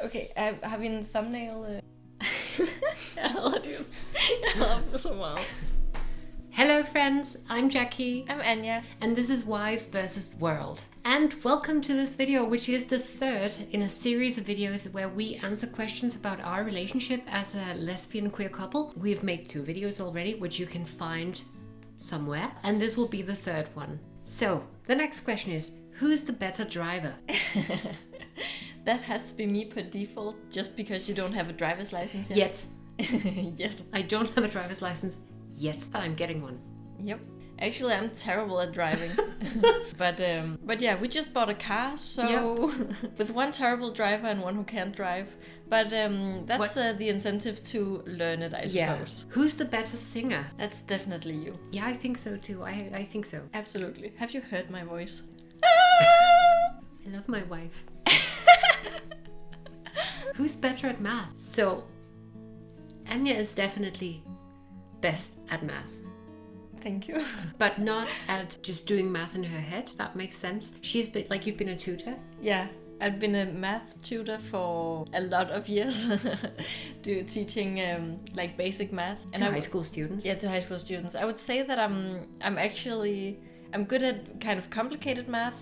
Okay, har vi en thumbnail? Jeg hader det. Jeg hader dem så meget. Hello friends, I'm Jackie. I'm Anja. And this is Wives vs. World. And welcome to this video, which is the third in a series of videos where we answer questions about our relationship as a lesbian queer couple. We've made 2 videos already, which you can find somewhere. And this will be the third one. So, the next question is, who's the better driver? That has to be me per default, just because you don't have a driver's license yet. Yet. I don't have a driver's license yet, but I'm getting one. Yep. Actually, I'm terrible at driving. but yeah, we just bought a car, so yep. With one terrible driver and one who can't drive. But that's the incentive to learn it, I suppose. Yeah. Who's the better singer? That's definitely you. Yeah, I think so too. I think so. Absolutely. Have you heard my voice? I love my wife. Who's better at math? So, Anja is definitely best at math. Thank you. But not at just doing math in her head. That makes sense. She's been, like, you've been a tutor? Yeah, I've been a math tutor for a lot of years, teaching like basic math. To high school students? Yeah, to high school students. I would say that I'm good at kind of complicated math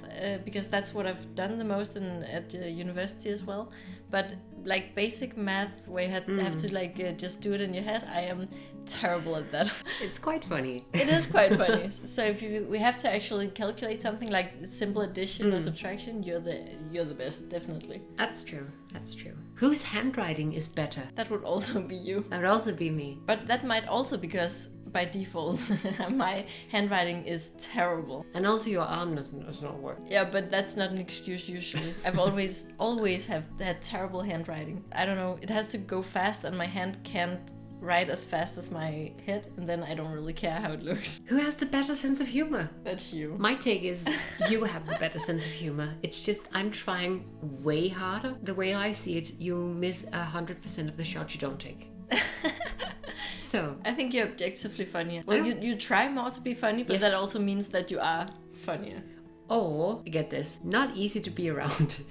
because that's what I've done the most at university as well. But like basic math where you have to like just do it in your head, I am terrible at that. It's quite funny. It is quite funny. So if we have to actually calculate something like simple addition or subtraction, you're the best, definitely. That's true. That's true. Whose handwriting is better? That would also be you. That would also be me. But that might also because by default my handwriting is terrible. And also your arm does not work. Yeah, but that's not an excuse usually. I've always have had terrible handwriting. I don't know, it has to go fast and my hand can't write as fast as my head, and then I don't really care how it looks. Who has the better sense of humor? That's you. My take is you have the better sense of humor. It's just I'm trying way harder. The way I see it, you miss 100% of the shots you don't take. So I think you're objectively funnier. Well, you try more to be funny, but that also means that you are funnier. Or, get this, not easy to be around.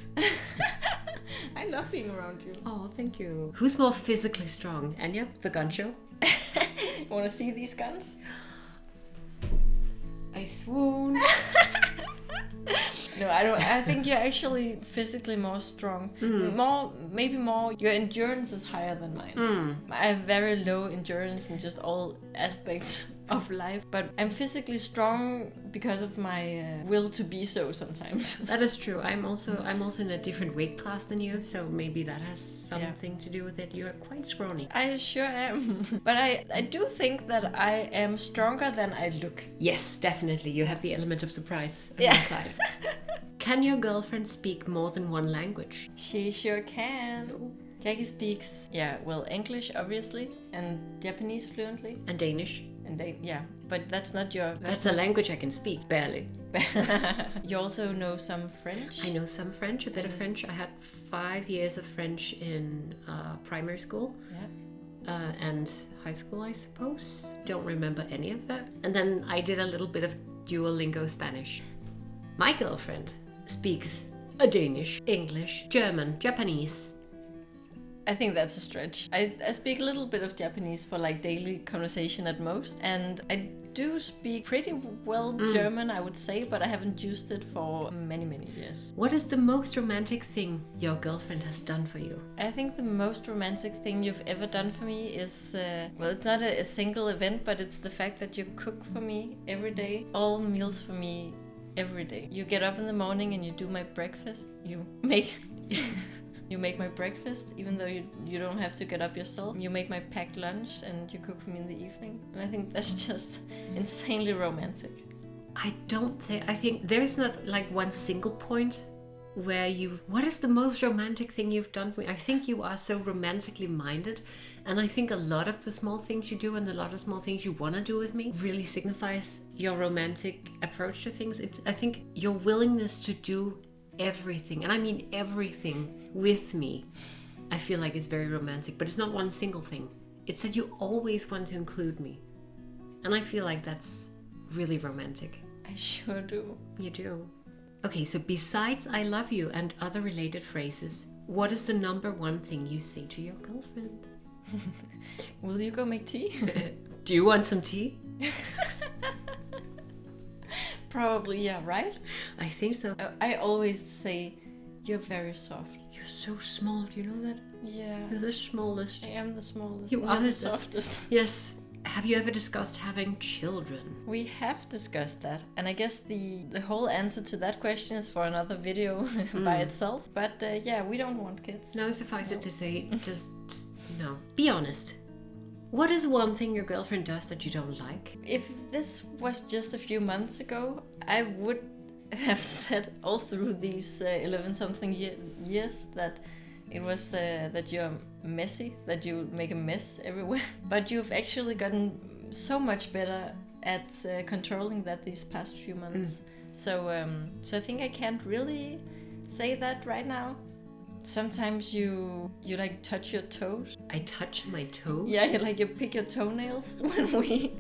I love being around you. Oh, thank you. Who's more physically strong? Anja, the gun show? You want to see these guns? I swoon. No, I don't. I think you're actually physically more strong. Maybe more. Your endurance is higher than mine. I have very low endurance in just all aspects of life, but I'm physically strong because of my will to be so sometimes. That is true. I'm also in a different weight class than you, so maybe that has something to do with it. You're quite scrawny. I sure am. But I do think that I am stronger than I look. Yes, definitely. You have the element of surprise on your side. Can your girlfriend speak more than one language? She sure can. Jackie speaks, English obviously, and Japanese fluently. And Danish. But that's not your... That's a language I can speak, barely. You also know some French? I know some French, a bit of French. I had 5 years of French in primary school. And high school, I suppose. Don't remember any of that. And then I did a little bit of Duolingo Spanish. My girlfriend speaks a Danish, English, German, Japanese. I think that's a stretch. I speak a little bit of Japanese for like daily conversation at most, and I do speak pretty well German, I would say, but I haven't used it for many years. What is the most romantic thing your girlfriend has done for you? I think the most romantic thing you've ever done for me is, it's not a single event, but it's the fact that you cook for me every day, all meals for me every day. You get up in the morning and you do my breakfast. You make my breakfast, even though you don't have to get up yourself. You make my packed lunch and you cook for me in the evening. And I think that's just insanely romantic. I think there's not like one single point where what is the most romantic thing you've done for me? I think you are so romantically minded, and I think a lot of the small things you do and a lot of small things you want to do with me really signifies your romantic approach to things. I think your willingness to do everything, and I mean everything, with me, I feel like it's very romantic, but it's not one single thing. It's that you always want to include me, and I feel like that's really romantic. I sure do. You do. Okay, so besides I love you and other related phrases, What is the number one thing you say to your girlfriend? Will you go make tea? Do you want some tea? Probably, yeah, right? I think so. I always say, you're very soft. You're so small, do you know that? Yeah. You're the smallest. I am the smallest. You and are you're the the softest. Yes. Have you ever discussed having children? We have discussed that, and I guess the whole answer to that question is for another video by itself. But yeah, we don't want kids. No, suffice it to say, just no. Be honest. What is one thing your girlfriend does that you don't like? If this was just a few months ago, I would have said all through these 11-something years that it was that you're messy, that you make a mess everywhere. But you've actually gotten so much better at controlling that these past few months. So I think I can't really say that right now. Sometimes you like touch your toes. I touch my toes? Yeah, you pick your toenails when we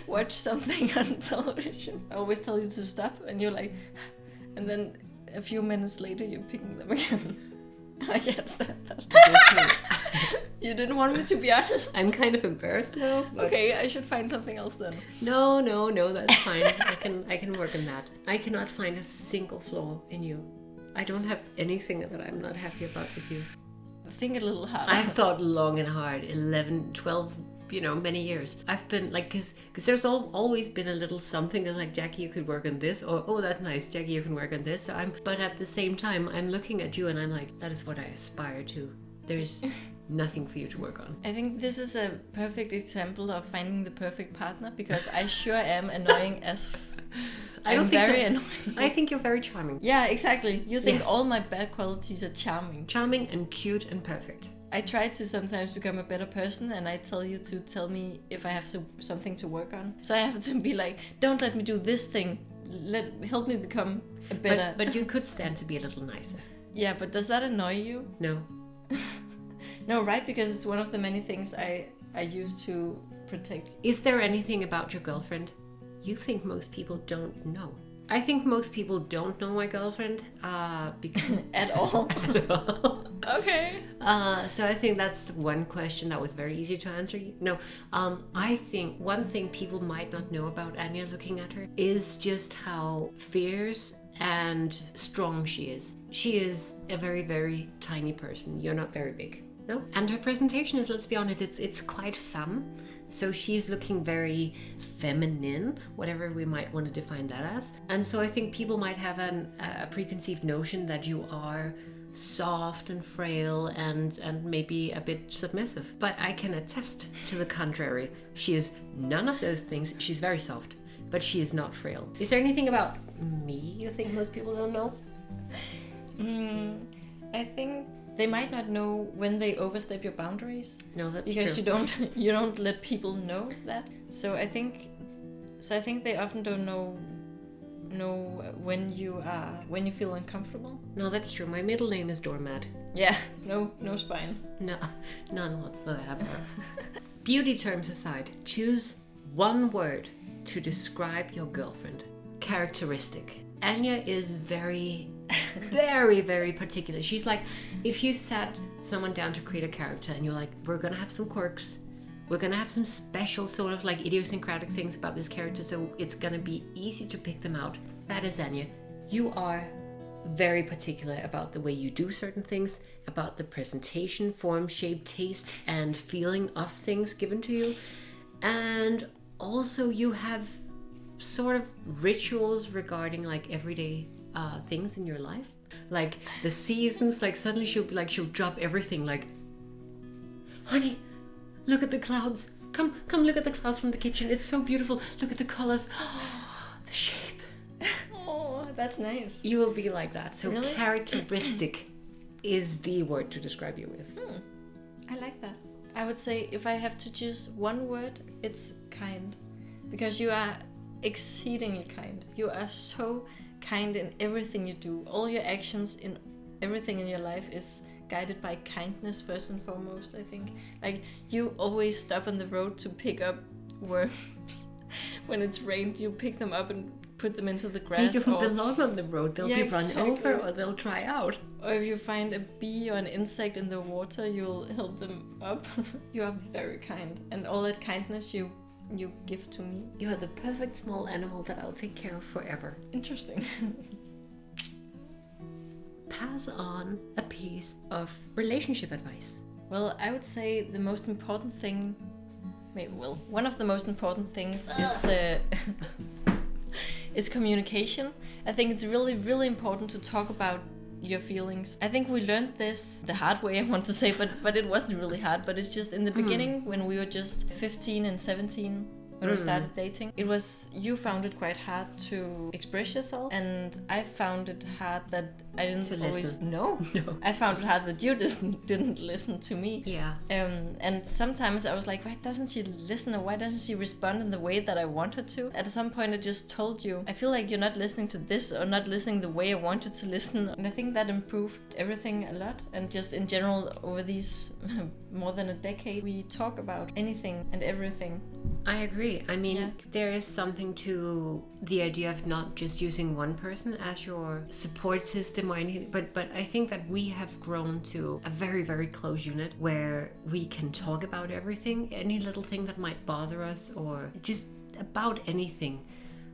watch something on television. I always tell you to stop, and you're like, and then a few minutes later you're picking them again. I can't stand that. You didn't want me to be honest? I'm kind of embarrassed now. Okay, I should find something else then. No, that's fine. I can work on that. I cannot find a single flaw in you. I don't have anything that I'm not happy about with you. Think a little harder. I've thought long and hard, 11, 12, many years. I've been like, because there's always been a little something that's like, Jackie, you could work on this, or oh, that's nice, Jackie, you can work on this. But at the same time, I'm looking at you and I'm like, that is what I aspire to. There's nothing for you to work on. I think this is a perfect example of finding the perfect partner, because I sure am annoying as I don't think very so. annoying. I think you're very charming. Yeah, exactly. You think Yes. all my bad qualities are charming. Charming and cute and perfect. I try to sometimes become a better person, and I tell you to tell me if I have something to work on. So I have to be like, don't let me do this thing. Help me become a better. But you could stand to be a little nicer. Yeah, but does that annoy you? No. No, right? Because it's one of the many things I use to protect. Is there anything about your girlfriend you think most people don't know? I think most people don't know my girlfriend because At all? At all. Okay. So I think that's one question that was very easy to answer. No, I think one thing people might not know about Anya looking at her is just how fierce and strong she is. She is a very, very tiny person. You're not very big. No? And her presentation is, let's be honest, it's quite femme. So she's looking very feminine, whatever we might want to define that as. And so I think people might have a preconceived notion that you are soft and frail and maybe a bit submissive. But I can attest to the contrary. She is none of those things. She's very soft, but she is not frail. Is there anything about me you think most people don't know? I think they might not know when they overstep your boundaries. No, that's because true. you don't let people know that. So I think they often don't know when you feel uncomfortable. No, that's true. My middle name is Doormat. Yeah, no spine. No, none whatsoever. Beauty terms aside, choose one word to describe your girlfriend. Characteristic. Anya is very, very, very particular. She's like, if you sat someone down to create a character and you're like, we're gonna have some quirks, we're gonna have some special sort of like idiosyncratic things about this character, so it's gonna be easy to pick them out. That is Anya. You are very particular about the way you do certain things, about the presentation, form, shape, taste, and feeling of things given to you. And also you have sort of rituals regarding like everyday things in your life. Like the seasons, like suddenly she'll drop everything like, honey, look at the clouds. Come look at the clouds from the kitchen. It's so beautiful. Look at the colors. The shape. Oh, that's nice. You will be like that. So really? Characteristic is the word to describe you with. I like that. I would say if I have to choose one word, it's kind. Because you are exceedingly kind. You are so kind in everything you do. All your actions in everything in your life is guided by kindness first and foremost, I think. Like, you always stop on the road to pick up worms. When it's rained, you pick them up and put them into the grass. They don't belong on the road. They'll be run over or they'll dry out. Or if you find a bee or an insect in the water, you'll help them up. You are very kind, and all that kindness you give to me. You are the perfect small animal that I'll take care of forever. Interesting. Pass on a piece of relationship advice. Well, I would say the most important thing, one of the most important things is communication. I think it's really, really important to talk about your feelings. I think we learned this the hard way, I want to say, but it wasn't really hard. But it's just in the beginning when we were just 15 and 17, when we started dating, you found it quite hard to express yourself, and I found it hard that I didn't always know. No. I found it hard that you didn't listen to me. Yeah. And sometimes I was like, why doesn't she listen, or why doesn't she respond in the way that I want her to? At some point I just told you, I feel like you're not listening to this, or not listening the way I wanted to listen. And I think that improved everything a lot. And just in general, over these more than a decade, we talk about anything and everything. I agree. I mean, there is something to the idea of not just using one person as your support system or anything, but I think that we have grown to a very, very close unit where we can talk about everything, any little thing that might bother us, or just about anything.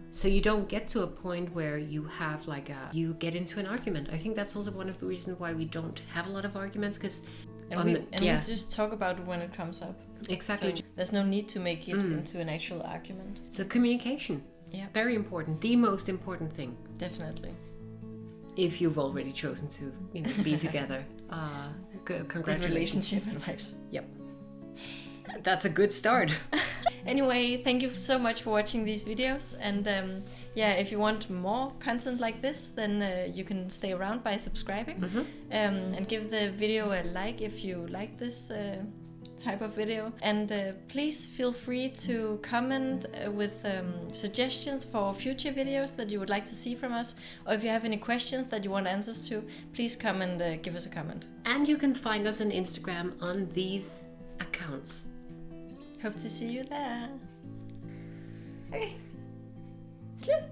So you don't get to a point where you have you get into an argument. I think that's also one of the reasons why we don't have a lot of arguments, because we just talk about it when it comes up. Exactly. So there's no need to make it into an actual argument. So communication. Yeah. Very important. The most important thing. Definitely. If you've already chosen to, be together. Congratulations. Relationship advice. Yep. That's a good start. Anyway, thank you so much for watching these videos, and if you want more content like this, then you can stay around by subscribing, and give the video a like if you like this type of video, and please feel free to comment with suggestions for future videos that you would like to see from us, or if you have any questions that you want answers to, please come and give us a comment. And you can find us on Instagram on these accounts. Hope to see you there. Okay. Slut.